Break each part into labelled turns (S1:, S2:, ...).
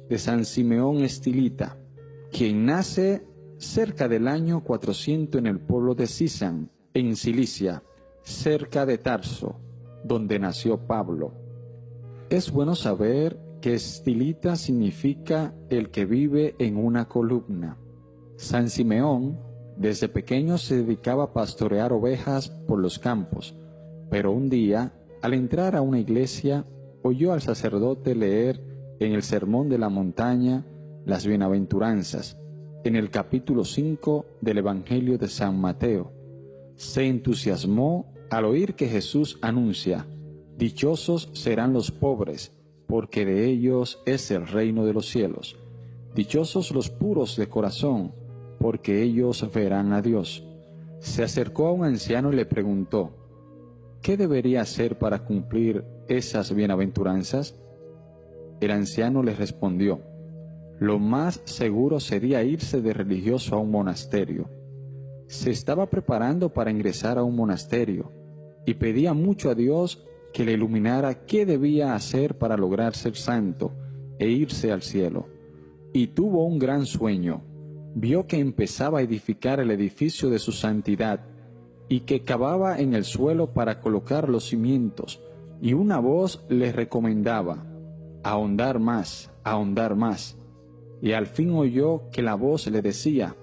S1: de San Simeón Estilita, quien nace cerca del año 400 en el pueblo de Sisán, en Cilicia, cerca de Tarso, donde nació Pablo. Es bueno saber que Estilita significa el que vive en una columna. San Simeón desde pequeño se dedicaba a pastorear ovejas por los campos, pero un día, al entrar a una iglesia, oyó al sacerdote leer en el Sermón de la Montaña las Bienaventuranzas, en el capítulo 5 del Evangelio de San Mateo. Se entusiasmó al oír que Jesús anuncia: «Dichosos serán los pobres, porque de ellos es el reino de los cielos. Dichosos los puros de corazón, porque ellos verán a Dios». Se acercó a un anciano y le preguntó: «¿Qué debería hacer para cumplir esas bienaventuranzas?». El anciano le respondió: «Lo más seguro sería irse de religioso a un monasterio». Se estaba preparando para ingresar a un monasterio y pedía mucho a Dios que le iluminara qué debía hacer para lograr ser santo e irse al cielo. Y tuvo un gran sueño. Vio que empezaba a edificar el edificio de su santidad y que cavaba en el suelo para colocar los cimientos, y una voz le recomendaba: ahondar más, ahondar más. Y al fin oyó que la voz le decía: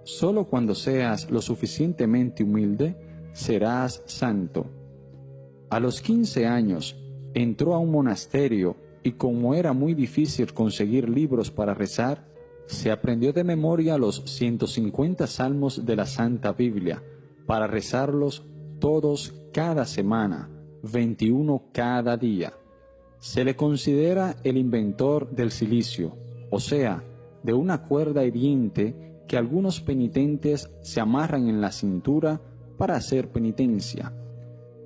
S1: solo cuando seas lo suficientemente humilde, serás santo. A los 15 años, entró a un monasterio y como era muy difícil conseguir libros para rezar, se aprendió de memoria los 150 salmos de la Santa Biblia, para rezarlos todos cada semana, 21 cada día. Se le considera el inventor del cilicio, o sea, de una cuerda hiriente que algunos penitentes se amarran en la cintura para hacer penitencia.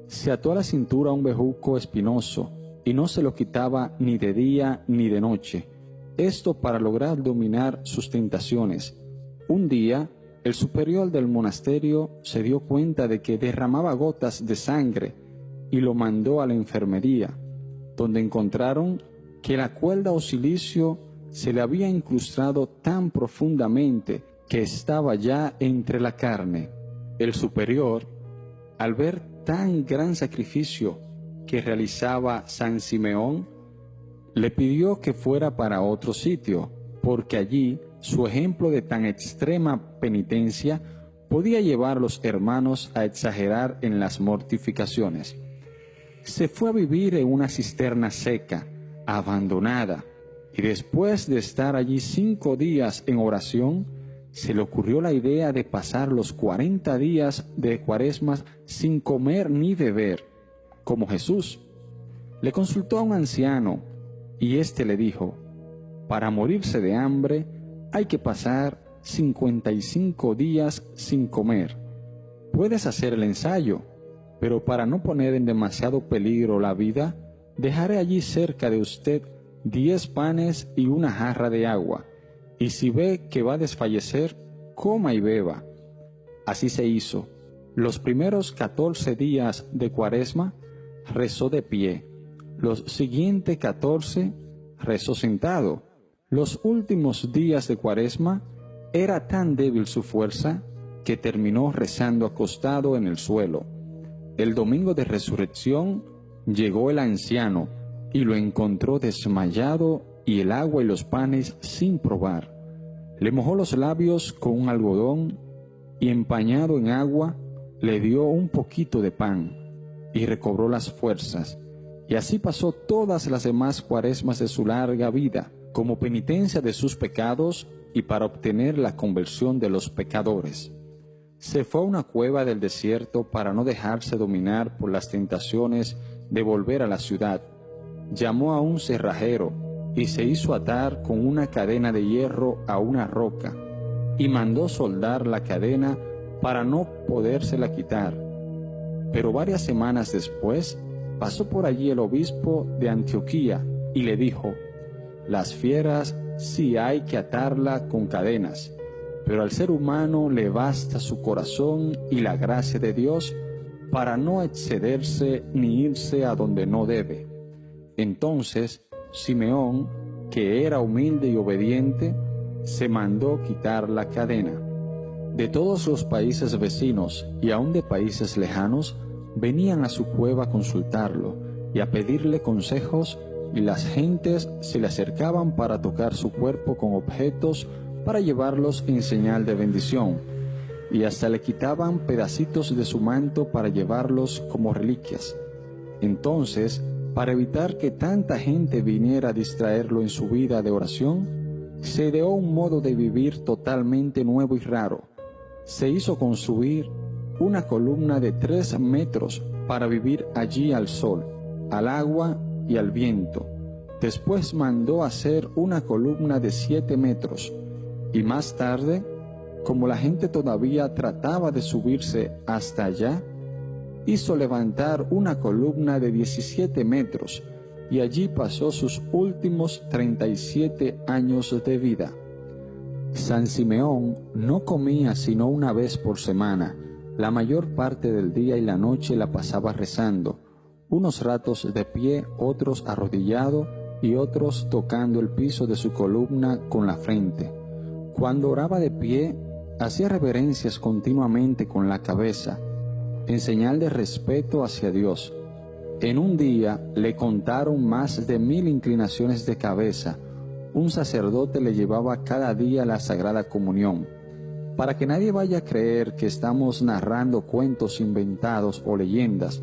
S1: Se ató a la cintura un bejuco espinoso y no se lo quitaba ni de día ni de noche, esto para lograr dominar sus tentaciones. Un día, el superior del monasterio se dio cuenta de que derramaba gotas de sangre y lo mandó a la enfermería, donde encontraron que la cuerda o cilicio se le había incrustado tan profundamente que estaba ya entre la carne. El superior, al ver tan gran sacrificio que realizaba San Simeón, le pidió que fuera para otro sitio, porque allí su ejemplo de tan extrema penitencia podía llevar a los hermanos a exagerar en las mortificaciones. Se fue a vivir en una cisterna seca, abandonada, y después de estar allí 5 días en oración, se le ocurrió la idea de pasar los 40 días de Cuaresma sin comer ni beber, como Jesús. Le consultó a un anciano, y éste le dijo: para morirse de hambre hay que pasar 55 días sin comer. Puedes hacer el ensayo, pero para no poner en demasiado peligro la vida, dejaré allí cerca de usted 10 panes y una jarra de agua, y si ve que va a desfallecer, coma y beba. Así se hizo. Los primeros 14 días de Cuaresma rezó de pie, los siguientes 14 rezó sentado. Los últimos días de Cuaresma era tan débil su fuerza que terminó rezando acostado en el suelo. El domingo de resurrección llegó el anciano y lo encontró desmayado y el agua y los panes sin probar. Le mojó los labios con un algodón y empañado en agua le dio un poquito de pan y recobró las fuerzas. Y así pasó todas las demás Cuaresmas de su larga vida, como penitencia de sus pecados y para obtener la conversión de los pecadores. Se fue a una cueva del desierto para no dejarse dominar por las tentaciones de volver a la ciudad. Llamó a un cerrajero y se hizo atar con una cadena de hierro a una roca y mandó soldar la cadena para no podérsela quitar. Pero varias semanas después pasó por allí el obispo de Antioquía y le dijo: las fieras sí hay que atarla con cadenas, pero al ser humano le basta su corazón y la gracia de Dios para no excederse ni irse a donde no debe. Entonces Simeón, que era humilde y obediente, se mandó quitar la cadena. De todos los países vecinos y aun de países lejanos, venían a su cueva a consultarlo y a pedirle consejos, y las gentes se le acercaban para tocar su cuerpo con objetos para llevarlos en señal de bendición, y hasta le quitaban pedacitos de su manto para llevarlos como reliquias. Entonces, para evitar que tanta gente viniera a distraerlo en su vida de oración, se ideó un modo de vivir totalmente nuevo y raro. Se hizo construir una columna de 3 metros para vivir allí al sol, al agua y al viento. Después mandó hacer una columna de 7 metros, y más tarde, como la gente todavía trataba de subirse hasta allá, hizo levantar una columna de 17 metros, y allí pasó sus últimos 37 años de vida. San Simeón no comía sino una vez por semana. La mayor parte del día y la noche la pasaba rezando, unos ratos de pie, otros arrodillado y otros tocando el piso de su columna con la frente. Cuando oraba de pie, hacía reverencias continuamente con la cabeza, en señal de respeto hacia Dios. En un día le contaron más de 1000 inclinaciones de cabeza. Un sacerdote le llevaba cada día la Sagrada Comunión. Para que nadie vaya a creer que estamos narrando cuentos inventados o leyendas,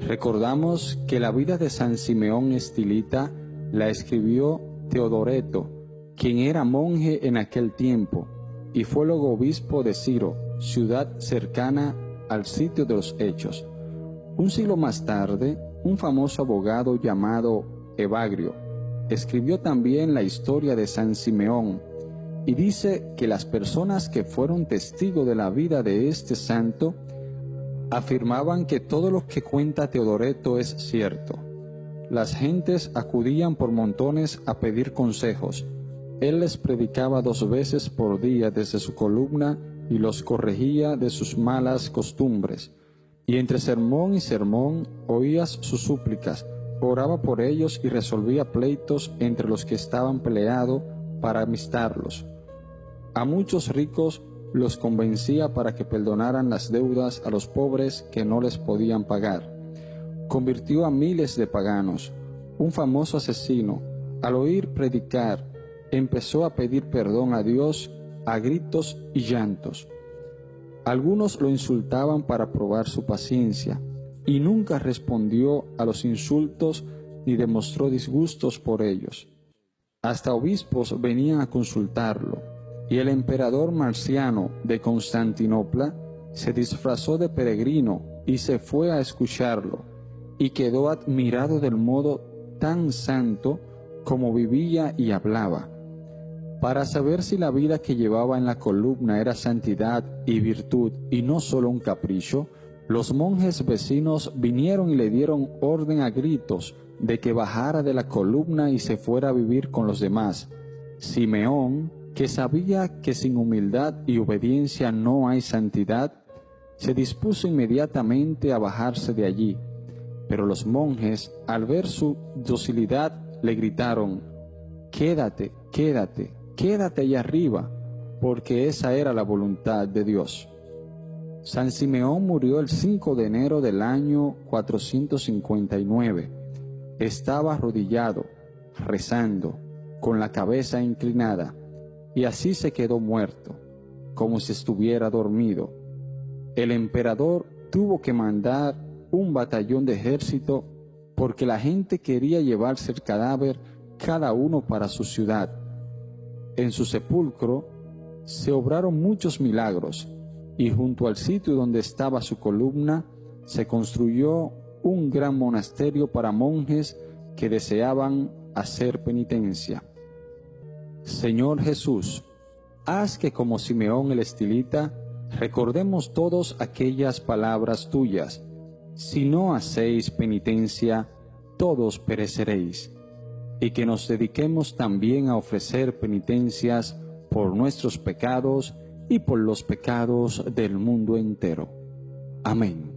S1: recordamos que la vida de San Simeón Estilita la escribió Teodoreto, quien era monje en aquel tiempo, y fue luego obispo de Ciro, ciudad cercana al sitio de los Hechos. Un siglo más tarde, un famoso abogado llamado Evagrio escribió también la historia de San Simeón, y dice que las personas que fueron testigos de la vida de este santo afirmaban que todo lo que cuenta Teodoreto es cierto. Las gentes acudían por montones a pedir consejos. Él les predicaba 2 veces por día desde su columna y los corregía de sus malas costumbres. Y entre sermón y sermón oías sus súplicas, oraba por ellos y resolvía pleitos entre los que estaban peleados para amistarlos. A muchos ricos los convencía para que perdonaran las deudas a los pobres que no les podían pagar. Convirtió a miles de paganos. Un famoso asesino, al oír predicar, empezó a pedir perdón a Dios a gritos y llantos. Algunos lo insultaban para probar su paciencia, y nunca respondió a los insultos ni demostró disgustos por ellos. Hasta obispos venían a consultarlo, y el emperador Marciano de Constantinopla se disfrazó de peregrino y se fue a escucharlo, y quedó admirado del modo tan santo como vivía y hablaba. Para saber si la vida que llevaba en la columna era santidad y virtud y no solo un capricho, los monjes vecinos vinieron y le dieron orden a gritos de que bajara de la columna y se fuera a vivir con los demás. Simeón, que sabía que sin humildad y obediencia no hay santidad, se dispuso inmediatamente a bajarse de allí. Pero los monjes, al ver su docilidad, le gritaron: «Quédate, quédate, quédate allá arriba», porque esa era la voluntad de Dios. San Simeón murió el 5 de enero del año 459. Estaba arrodillado, rezando, con la cabeza inclinada, y así se quedó muerto, como si estuviera dormido. El emperador tuvo que mandar un batallón de ejército porque la gente quería llevarse el cadáver cada uno para su ciudad. En su sepulcro se obraron muchos milagros, y junto al sitio donde estaba su columna se construyó un gran monasterio para monjes que deseaban hacer penitencia. Señor Jesús, haz que como Simeón el Estilita recordemos todos aquellas palabras tuyas: si no hacéis penitencia, todos pereceréis, y que nos dediquemos también a ofrecer penitencias por nuestros pecados y por los pecados del mundo entero. Amén.